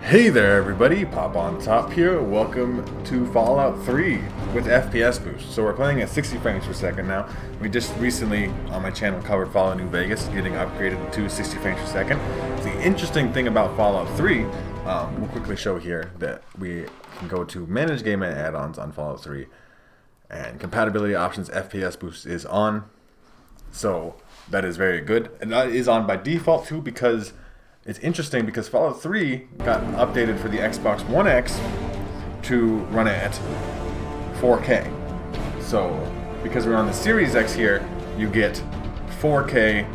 Hey there everybody, Popontop here. Welcome to Fallout 3 with FPS boost. So we're playing at 60 frames per second now. We just recently on my channel covered Fallout New Vegas, getting upgraded to 60 frames per second. The interesting thing about Fallout 3, we'll quickly show here that we can go to manage game and add-ons on Fallout 3, and compatibility options FPS boost is on. So that is very good, and that is on by default too, because it's interesting because Fallout 3 got updated for the Xbox One X to run at 4K. So, because we're on the Series X here, you get 4K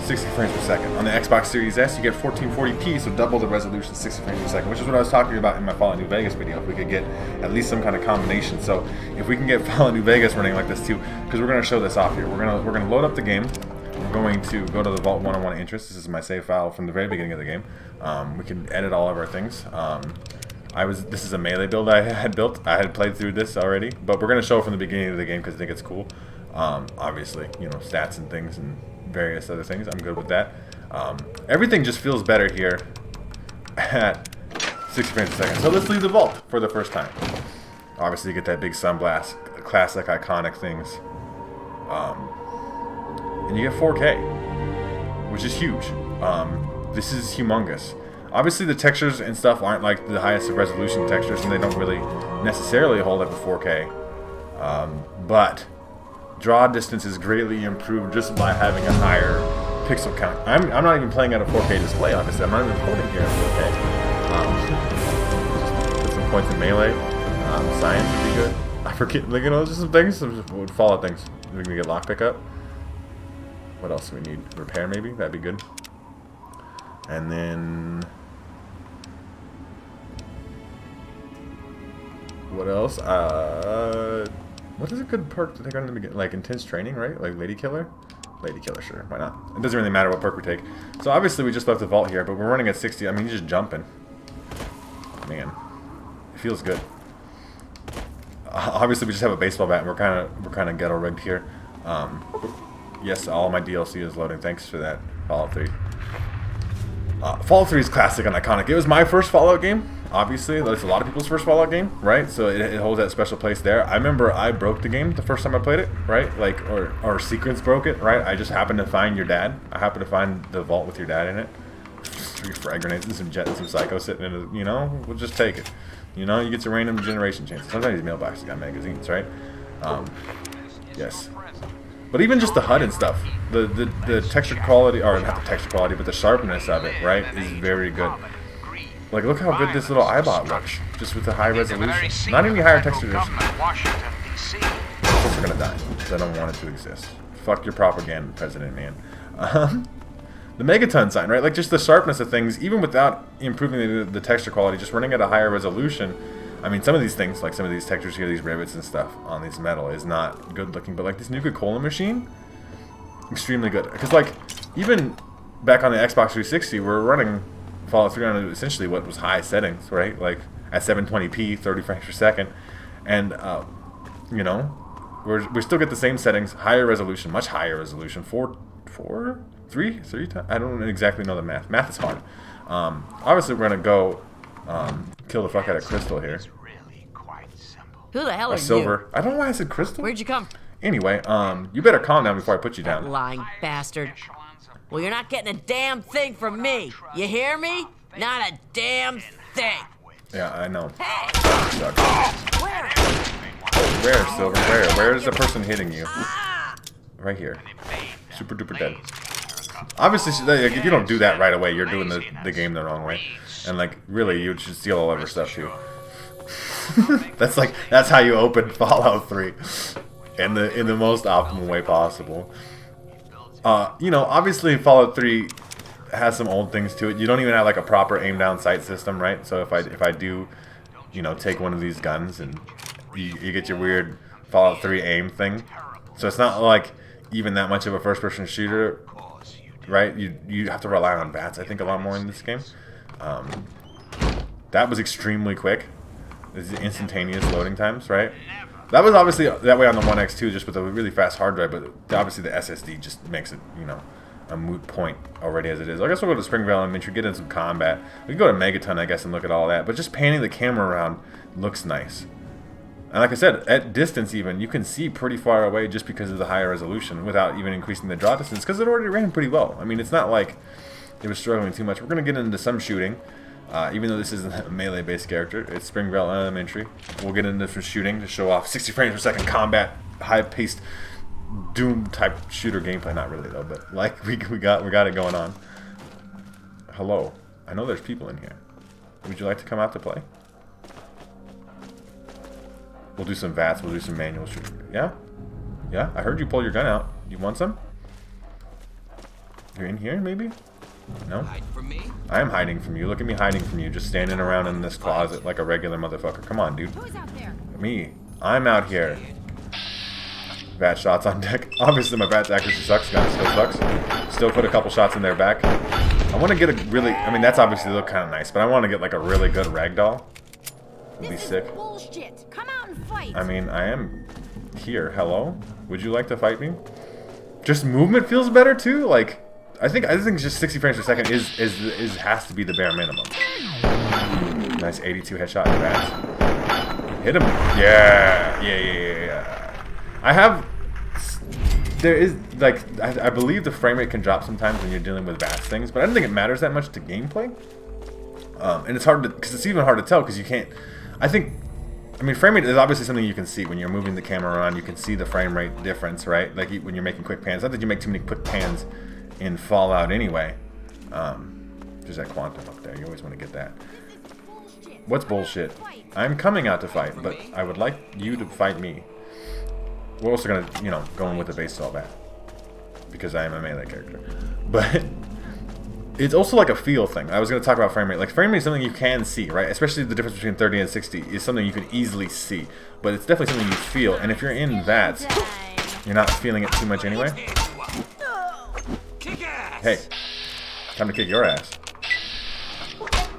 60 frames per second. On the Xbox Series S, you get 1440p, so double the resolution, 60 frames per second, which is what I was talking about in my Fallout New Vegas video. If we could get at least some kind of combination. So, if we can get Fallout New Vegas running like this too, because we're going to show this off here. We're going to load up the game. We're going to go to the Vault 101 interest. This is my save file from the very beginning of the game. We can edit all of our things. This is a melee build I had built. I had played through this already, but we're going to show from the beginning of the game because I think it's cool. Obviously, you know, stats and things and various other things. I'm good with that. Everything just feels better here at 60 frames per second. So let's leave the vault for the first time. Obviously, you get that big sunblast, classic iconic things. And you get 4K, which is huge. This is humongous. Obviously, the textures and stuff aren't like the highest of resolution textures, and they don't really necessarily hold up to 4K. But draw distance is greatly improved just by having a higher pixel count. I'm not even playing at a 4K display, obviously. I'm not even recording here at 4K. Put some points in melee. Science would be good. I forget, like, you know, just some things, some Fallout things. We can get lockpick up. What else do we need? Repair, maybe? That'd be good. And then what else? What is a good perk to take on in the beginning? Like intense training, right? Like Lady Killer? Lady Killer, sure. Why not? It doesn't really matter what perk we take. So obviously we just left the vault here, but we're running at 60. I mean, you're just jumping. Man, it feels good. Obviously we just have a baseball bat, and we're kind of ghetto rigged here. Yes, all my DLC is loading. Thanks for that, Fallout 3. Fallout 3 is classic and iconic. It was my first Fallout game, obviously. It's a lot of people's first Fallout game, right? So it holds that special place there. I remember I broke the game the first time I played it, right? Like, or Sequence broke it, right? I just happened to find your dad. I happened to find the vault with your dad in it. 3 frag grenades and some jet and some psycho sitting in it. You know, we'll just take it. You know, you get some random generation chances. Sometimes these mailboxes got magazines, right? Yes. But even just the HUD and stuff, the texture quality, or not the texture quality, but the sharpness of it, right, is very good. Like, look how good this little eyebot looks, just with the high resolution. Not any higher texture. Of course we're gonna die, because I don't want it to exist. Fuck your propaganda, President, man. The megaton sign, right? Like, just the sharpness of things, even without improving the texture quality, just running at a higher resolution. I mean, some of these things, like some of these textures here, these rivets and stuff on these metal is not good looking, but like this Nuka-Cola machine, extremely good. Because like, even back on the Xbox 360, we're running Fallout 3 on essentially what was high settings, right? Like at 720p, 30 frames per second, and you know, we still get the same settings, higher resolution, much higher resolution, three times. I don't exactly know the math. Math is hard. Obviously, we're gonna go kill the fuck out of Crystal here. Who the hell are Silver. you? I don't know why I said Crystal. Where'd you come? Anyway, you better calm down before I put you down. Lying bastard. Well, you're not getting a damn thing from me. You hear me? Not a damn thing. Yeah, I know. Hey! Where, Silver? Where? Where is the person hitting you? Right here. Super duper dead. Obviously, like, if you don't do that right away, you're doing the game the wrong way. And like, really, you should steal all of her stuff too. That's how you open Fallout 3 in the most optimal way possible. You know, obviously Fallout 3 has some old things to it. You don't even have like a proper aim down sight system, right? So if I do, you know, take one of these guns and you get your weird Fallout 3 aim thing. So it's not like even that much of a first person shooter, right? You have to rely on bats, I think, a lot more in this game. That was extremely quick. This is instantaneous loading times, right? That was obviously that way on the One X too, just with a really fast hard drive, but obviously the SSD just makes it, you know, a moot point already as it is. I guess we'll go to Springvale Elementary, get in some combat. We can go to Megaton, I guess, and look at all that. But just panning the camera around looks nice. And like I said, at distance even, you can see pretty far away just because of the higher resolution without even increasing the draw distance, because it already ran pretty well. I mean, it's not like it was struggling too much. We're going to get into some shooting, even though this isn't a melee-based character. It's Springvale Elementary. We'll get into some shooting to show off 60 frames per second combat, high-paced Doom-type shooter gameplay. Not really, though, but like we got it going on. Hello. I know there's people in here. Would you like to come out to play? We'll do some VATS, we'll do some manual shooting. Yeah? Yeah? I heard you pull your gun out. You want some? You're in here, maybe? No? Hide from me? I am hiding from you. Look at me hiding from you, just standing around in this closet like a regular motherfucker. Come on, dude. Who's out there? Me. I'm out here. VAT shots on deck. Obviously, my VATS accuracy sucks. Gun still sucks. Still put a couple shots in their back. I want to get a really... I mean, that's obviously look kind of nice, but I want to get like a really good ragdoll. Would be sick. Bullshit. Come out and fight. I mean, I am here. Hello? Would you like to fight me? Just movement feels better too. Like, I think just 60 frames per second is has to be the bare minimum. Nice 82 headshot in VATS. Hit him. Yeah. I have... There is, like, I believe the frame rate can drop sometimes when you're dealing with VATS things, but I don't think it matters that much to gameplay. And it's hard to... Because it's even hard to tell because you can't... I mean, frame rate is obviously something you can see when you're moving the camera around. You can see the frame rate difference, right? Like when you're making quick pans. Not that you make too many quick pans in Fallout anyway. There's that quantum up there. You always want to get that. What's bullshit? I'm coming out to fight, but I would like you to fight me. We're also gonna, you know, go in with the base assault bat because I am a melee character. But it's also like a feel thing. I was going to talk about frame rate. Like, frame rate is something you can see, right? Especially the difference between 30 and 60 is something you can easily see. But it's definitely something you feel. And if you're in VATS, you're not feeling it too much anyway. Hey, time to kick your ass.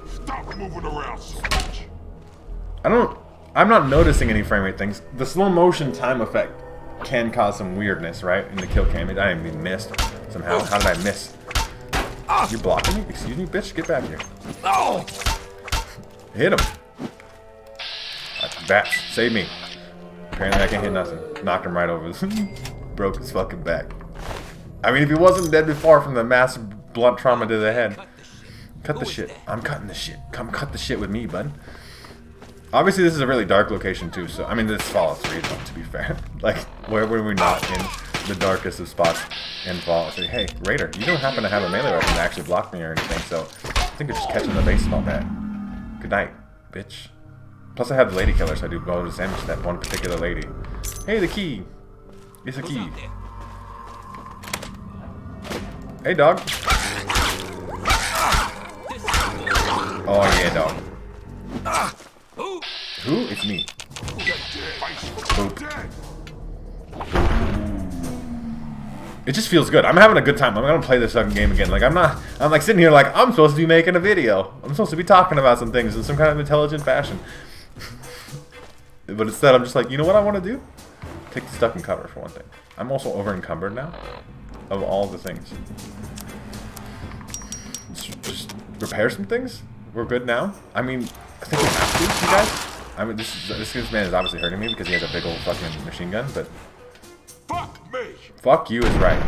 Stop moving around so much. I'm not noticing any frame rate things. The slow motion time effect can cause some weirdness, right? In the kill cam. I didn't even miss somehow. How did I miss? You're blocking me? Excuse me, bitch? Get back here. Oh! Hit him. VATS, save me. Apparently I can't hit nothing. Knocked him right over. Broke his fucking back. I mean, if he wasn't dead before from the massive blunt trauma to the head. Cut the shit. I'm cutting the shit. Come cut the shit with me, bud. Obviously, this is a really dark location, too. So, I mean, this is Fallout 3, though, to be fair. Like, where were we not in the darkest of spots in Fallout 3? Hey, Raider, you don't happen to have a melee weapon to actually block me or anything, so I think you're just catching the baseball bat. Good night, bitch. Plus, I have the lady killer, so I do bonus damage to that one particular lady. Hey, the key. It's a key. Hey, dog. Oh, yeah, dog. Who? It's me. Boop. It just feels good. I'm having a good time. I'm gonna play this fucking game again. Like, I'm like sitting here like, I'm supposed to be making a video. I'm supposed to be talking about some things in some kind of intelligent fashion. But instead, I'm just like, you know what I want to do? Take the stuff and cover, for one thing. I'm also over encumbered now. Of all the things. Just repair some things? We're good now? I mean, I think we have to, you guys. I mean, this man is obviously hurting me because he has a big old fucking machine gun, but... Fuck me! Fuck you is right.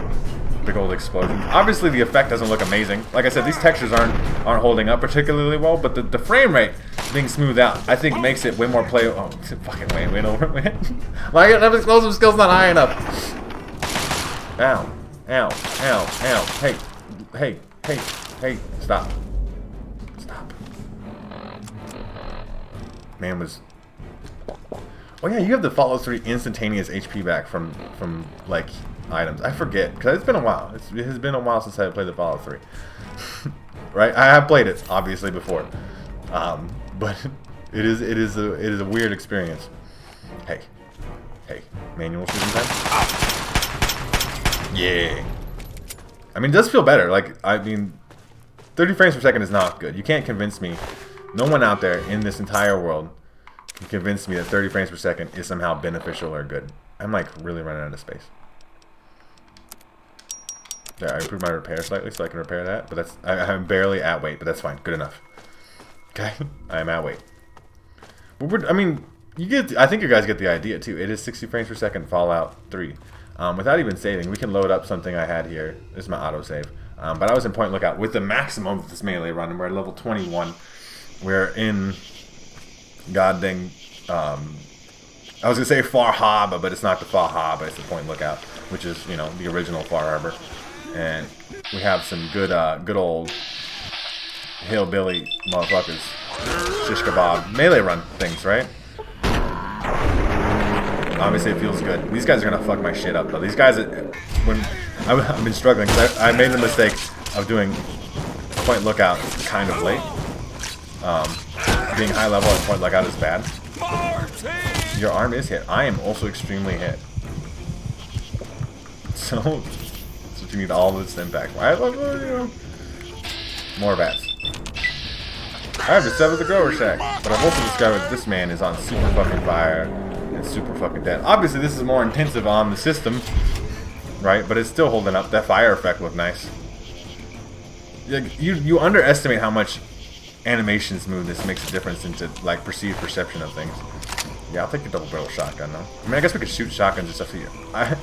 Big old explosion. Obviously, the effect doesn't look amazing. Like I said, these textures aren't holding up particularly well, but the frame rate being smoothed out, I think makes it way more play... Oh, fucking wait over, man. My explosive skill's not high enough. Ow. Ow. Ow. Ow. Hey. Stop. Man was... Oh yeah, you have the Fallout 3 instantaneous HP back from like items. I forget because it's been a while. It has been a while since I played the Fallout 3. Right? I have played it obviously before, but it is a weird experience. Hey, manual shooting time. Yeah. I mean, it does feel better. Like, I mean, 30 frames per second is not good. You can't convince me. No one out there in this entire world can convince me that 30 frames per second is somehow beneficial or good. I'm like really running out of space. There, I improved my repair slightly so I can repair that, but that's I'm barely at weight, but that's fine. Good enough. Okay, I am at weight. I mean, you get. I think you guys get the idea too. It is 60 frames per second Fallout 3. Without even saving, we can load up something I had here. This is my autosave. But I was in Point Lookout with the maximum of this melee run, and we're at level 21. We're in goddamn. I was gonna say Far Harbor, but it's not the Far Harbor. It's the Point Lookout, which is, you know, the original Far Harbor. And we have some good, good old hillbilly motherfuckers, shish kebab melee run things, right? Obviously, it feels good. These guys are gonna fuck my shit up, though. These guys, when I've been struggling, because I made the mistake of doing Point Lookout kind of late. Being high level at Point Lookout is bad. Your arm is hit. I am also extremely hit. So, that's what you need all this impact for. I love, you know, more bats. I have discovered the grower shack, but I've also discovered that this man is on super fucking fire and super fucking dead. Obviously, this is more intensive on the system, right? But it's still holding up. That fire effect looked nice. You underestimate how much animation smoothness makes a difference into like perceived perception of things. Yeah, I'll take the double barrel shotgun though. I mean, I guess we could shoot shotguns and stuff here. I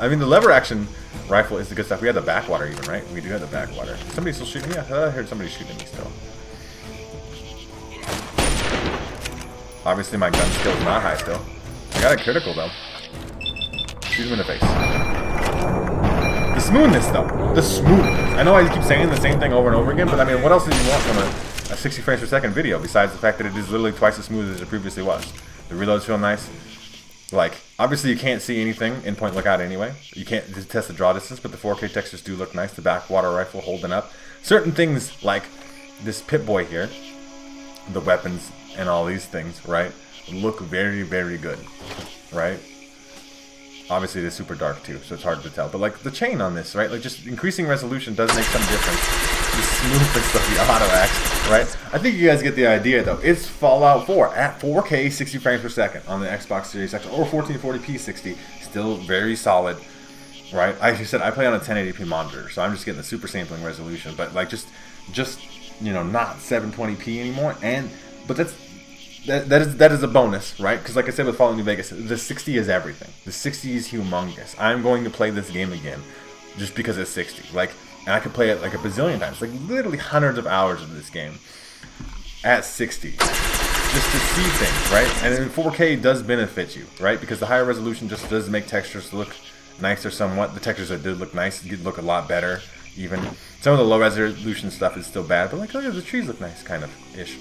mean, the lever action rifle is the good stuff. We have the backwater even, right? We do have the backwater. Is somebody still shooting me? I thought I heard somebody shooting me still. Obviously, my gun skill is not high still. I got a critical though. Shoot him in the face. The smoothness though. The smoothness. I know I keep saying the same thing over and over again, but I mean, what else do you want from a 60 frames per second video besides the fact that it is literally twice as smooth as it previously was? The reloads feel nice. Like, obviously you can't see anything in Point Lookout anyway. You can't test the draw distance, but the 4K textures do look nice. The backwater rifle holding up. Certain things like this Pip-Boy here, the weapons and all these things, right, look very, very good, right? Obviously it is super dark too, so it's hard to tell. But like the chain on this, right, like just increasing resolution does make some difference. The smoothness of the auto axe, right? I think you guys get the idea though. It's Fallout 4 at 4K 60 frames per second on the Xbox Series X or 1440p 60. Still very solid, right? Like I said, I play on a 1080p monitor, so I'm just getting the super sampling resolution. But like just you know, not 720p anymore. But that is a bonus, right? Because like I said with Fallout New Vegas, the 60 is everything. The 60 is humongous. I'm going to play this game again just because it's 60. Like. And I could play it like a bazillion times, like literally hundreds of hours of this game at 60, just to see things, right? And then 4K does benefit you, right? Because the higher resolution just does make textures look nicer somewhat. The textures that did look nice did look a lot better, even. Some of the low resolution stuff is still bad, but like, look at the trees look nice, kind of, ish.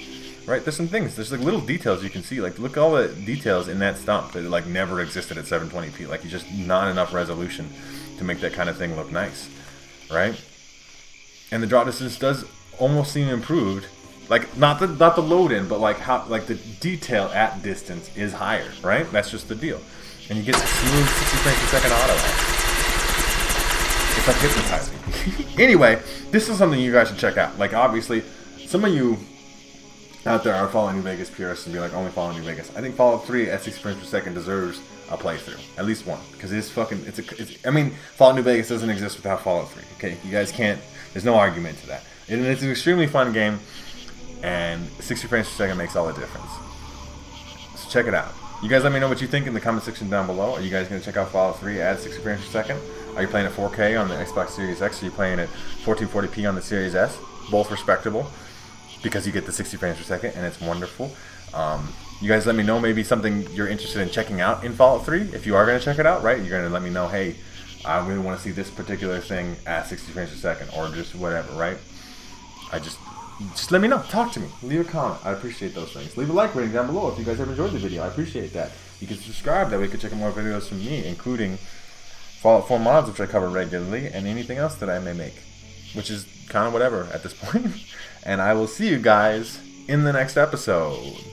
Right? There's some things, there's like little details you can see. Like, look at all the details in that stump that like never existed at 720p. Like, it's just not enough resolution to make that kind of thing look nice, right? And the draw distance does almost seem improved, like not the load in, but like how like the detail at distance is higher, right? That's just the deal, and you get the smooth 60 frames per second auto. It's like hypnotizing. Anyway, this is something you guys should check out. Like obviously, some of you out there are Fallout New Vegas purists and be like only Fallout New Vegas. I think Fallout 3 at 60 frames per second deserves a playthrough, at least one, because it's fucking. I mean, Fallout New Vegas doesn't exist without Fallout 3. Okay, you guys can't. There's no argument to that. And it's an extremely fun game, and 60 frames per second makes all the difference. So check it out. You guys let me know what you think in the comment section down below. Are you guys going to check out Fallout 3 at 60 frames per second? Are you playing at 4K on the Xbox Series X? Are you playing at 1440p on the Series S? Both respectable, because you get the 60 frames per second, and it's wonderful. You guys let me know maybe something you're interested in checking out in Fallout 3. If you are going to check it out, right? You're going to let me know, hey, I really want to see this particular thing at 60 frames per second, or just whatever, right? Just let me know. Talk to me. Leave a comment. I appreciate those things. Leave a like rating down below if you guys have enjoyed the video. I appreciate that. You can subscribe. That way you can check out more videos from me, including Fallout 4 mods, which I cover regularly, and anything else that I may make, which is kind of whatever at this point. And I will see you guys in the next episode.